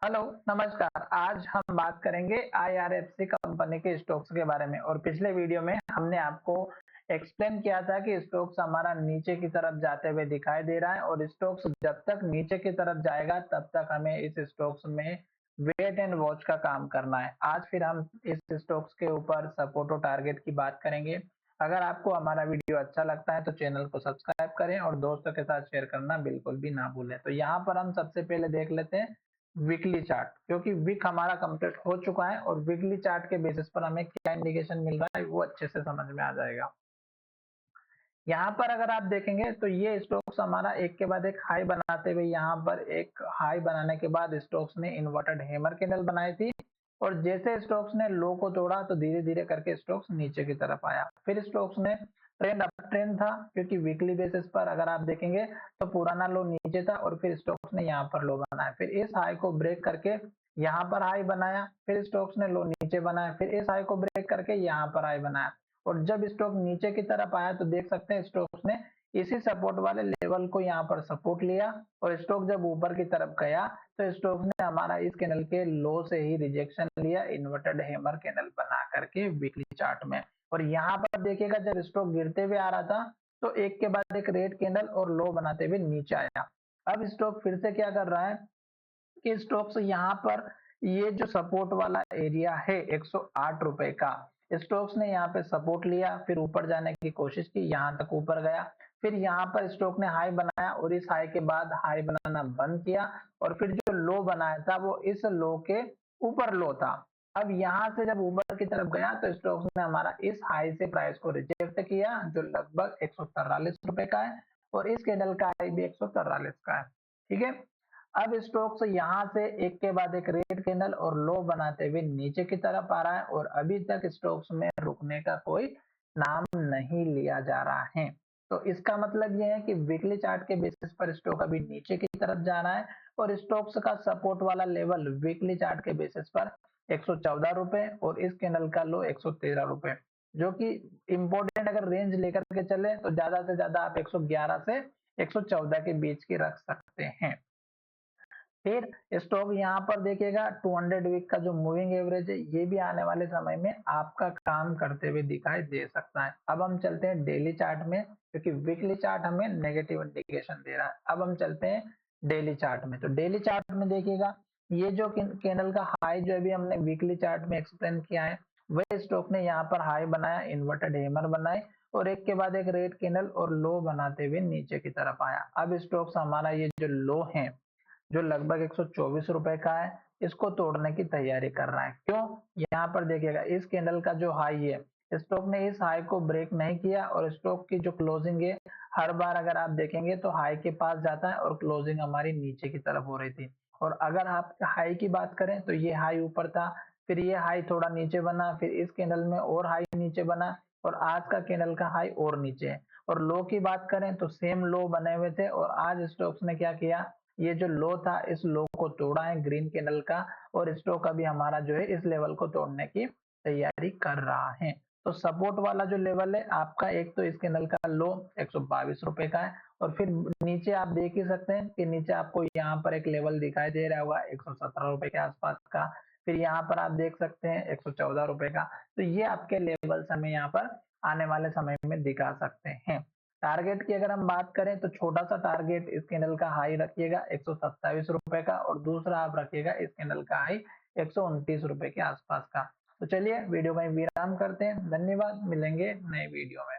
Hello, नमस्कार। आज हम बात करेंगे आईआरएफसी कंपनी के स्टॉक्स के बारे में। और पिछले वीडियो में हमने आपको एक्सप्लेन किया था कि स्टॉक्स हमारा नीचे की तरफ जाते हुए दिखाई दे रहा है और स्टॉक्स जब तक नीचे की तरफ जाएगा तब तक हमें इस स्टॉक्स में वेट एंड वॉच का काम करना है। आज फिर हम इस स्टॉक्स के ऊपर सपोर्ट और टारगेट की बात करेंगे। अगर आपको हमारा वीडियो अच्छा लगता है तो चैनल को सब्सक्राइब करें और दोस्तों के साथ शेयर करना बिल्कुल भी ना भूलें। तो यहाँ पर हम सबसे पहले देख लेते हैं वीकली चार्ट, क्योंकि वीक हमारा कंप्लीट हो चुका है और वीकली चार्ट के बेसिस पर हमें क्या इंडिकेशन मिल रहा है वो अच्छे से समझ में आ जाएगा। यहाँ पर अगर आप देखेंगे तो ये स्टॉक्स हमारा एक के बाद एक हाई बनाते हुए यहाँ पर एक हाई बनाने के बाद स्टॉक्स ने इन्वर्टेड हैमर कैंडल बनाई थी और जैसे स्टॉक्स ने लो को तोड़ा तो धीरे धीरे करके स्टॉक्स नीचे की तरफ आया। फिर स्टॉक्स ने ट्रेंड अप ट्रेंड था, क्योंकि वीकली बेसिस पर अगर आप देखेंगे तो पुराना लो नीचे था और फिर स्टॉक्स ने यहाँ पर लो बनाया। फिर इस हाई को ब्रेक करके यहाँ पर हाई बनाया, फिर स्टॉक्स ने लो नीचे बनाया, फिर इस हाई को ब्रेक करके यहाँ पर हाई बनाया। और जब स्टॉक नीचे की तरफ आया तो देख सकते हैं स्टॉक्स ने इसी सपोर्ट वाले लेवल को यहाँ पर सपोर्ट लिया और स्टॉक जब ऊपर की तरफ गया तो स्टॉक्स ने हमारा इस कैंडल के लो से ही रिजेक्शन लिया इन्वर्टेड हैमर कैंडल बना करके वीकली चार्ट में। और यहाँ पर देखिएगा जब स्टॉक गिरते हुए आ रहा था तो एक के बाद एक रेड कैंडल और लो बनाते हुए नीचे आया। अब स्टॉक फिर से क्या कर रहा है कि स्टॉक्स यहाँ पर ये जो सपोर्ट वाला एरिया है 108 रुपए का, स्टॉक्स ने यहाँ पे सपोर्ट लिया, फिर ऊपर जाने की कोशिश की, यहाँ तक ऊपर गया, फिर यहाँ पर स्टॉक ने हाई बनाया और इस हाई के बाद हाई बनाना बंद किया और फिर जो लो बनाया था वो इस लो के ऊपर लो था। अब यहाँ से जब ऊपर की तरफ गया तो स्टॉक्स ने हमारा इस हाई से प्राइस को रिजेक्ट किया जो लगभग 143 रुपए का है और इस कैंडल का हाई भी 143 का है। ठीक है, अब स्टॉक्स यहाँ से एक के बाद एक रेड कैंडल और लो बनाते हुए नीचे की तरफ आ रहा है और अभी तक स्टॉक्स में रुकने का कोई नाम नहीं लिया जा रहा है। तो इसका मतलब यह है कि वीकली चार्ट के बेसिस पर स्टॉक अभी नीचे की तरफ जा रहा है और स्टॉक्स का सपोर्ट वाला लेवल वीकली चार्ट के बेसिस पर 114 रुपए और इस कैंडल का लो 113 रुपए, जो कि इंपॉर्टेंट अगर रेंज लेकर के चले तो ज्यादा से ज्यादा आप 111 से 114 के बीच की रख सकते हैं। फिर स्टॉक यहाँ पर देखिएगा 200 वीक का जो मूविंग एवरेज है ये भी आने वाले समय में आपका काम करते हुए दिखाई दे सकता है। अब हम चलते हैं डेली चार्ट में, क्योंकि वीकली चार्ट हमें नेगेटिव इंडिकेशन दे रहा है। अब हम चलते हैं डेली चार्ट में। तो डेली चार्ट में देखिएगा ये जो कैंडल का हाई जो अभी हमने वीकली चार्ट में एक्सप्लेन किया है वह स्टॉक ने यहाँ पर हाई बनाया, इन्वर्टेड हैमर बनाए और एक के बाद एक रेड कैंडल और लो बनाते हुए नीचे की तरफ आया। अब स्टॉक्स हमारा ये जो लो है जो लगभग 124 रुपए का है इसको तोड़ने की तैयारी कर रहा है। क्यों? यहाँ पर देखिएगा इस कैंडल का जो हाई है स्टॉक ने इस हाई को ब्रेक नहीं किया और स्टॉक की जो क्लोजिंग है हर बार अगर आप देखेंगे तो हाई के पास जाता है और क्लोजिंग हमारी नीचे की तरफ हो रही थी। और अगर आप हाई की बात करें तो ये हाई ऊपर था, फिर ये हाई थोड़ा नीचे बना, फिर इस कैंडल में और हाई नीचे बना और आज का कैंडल का हाई और नीचे है। और लो की बात करें तो सेम लो बने हुए थे और आज स्टॉक्स ने क्या किया, ये जो लो था इस लो को तोड़ा है ग्रीन कैंडल का और स्टॉक अभी हमारा जो है इस लेवल को तोड़ने की तैयारी कर रहा है। तो सपोर्ट वाला जो लेवल है आपका एक तो इस कैंडल का लो 122 रुपए का है और फिर नीचे आप देख ही सकते हैं कि नीचे आपको यहाँ पर एक लेवल दिखाई दे रहा होगा 117 रुपए के आसपास का, फिर यहाँ पर आप देख सकते हैं 114 रुपए का। तो ये आपके लेवल्स हमें यहाँ पर आने वाले समय में दिखा सकते हैं। टारगेट की अगर हम बात करें तो छोटा सा टारगेट इस कैंडल का हाई रखिएगा 127 रुपए का और दूसरा आप रखिएगा इस कैंडल का हाई 129 रुपए के आसपास का। तो चलिए वीडियो में विराम करते हैं। धन्यवाद, मिलेंगे नए वीडियो में।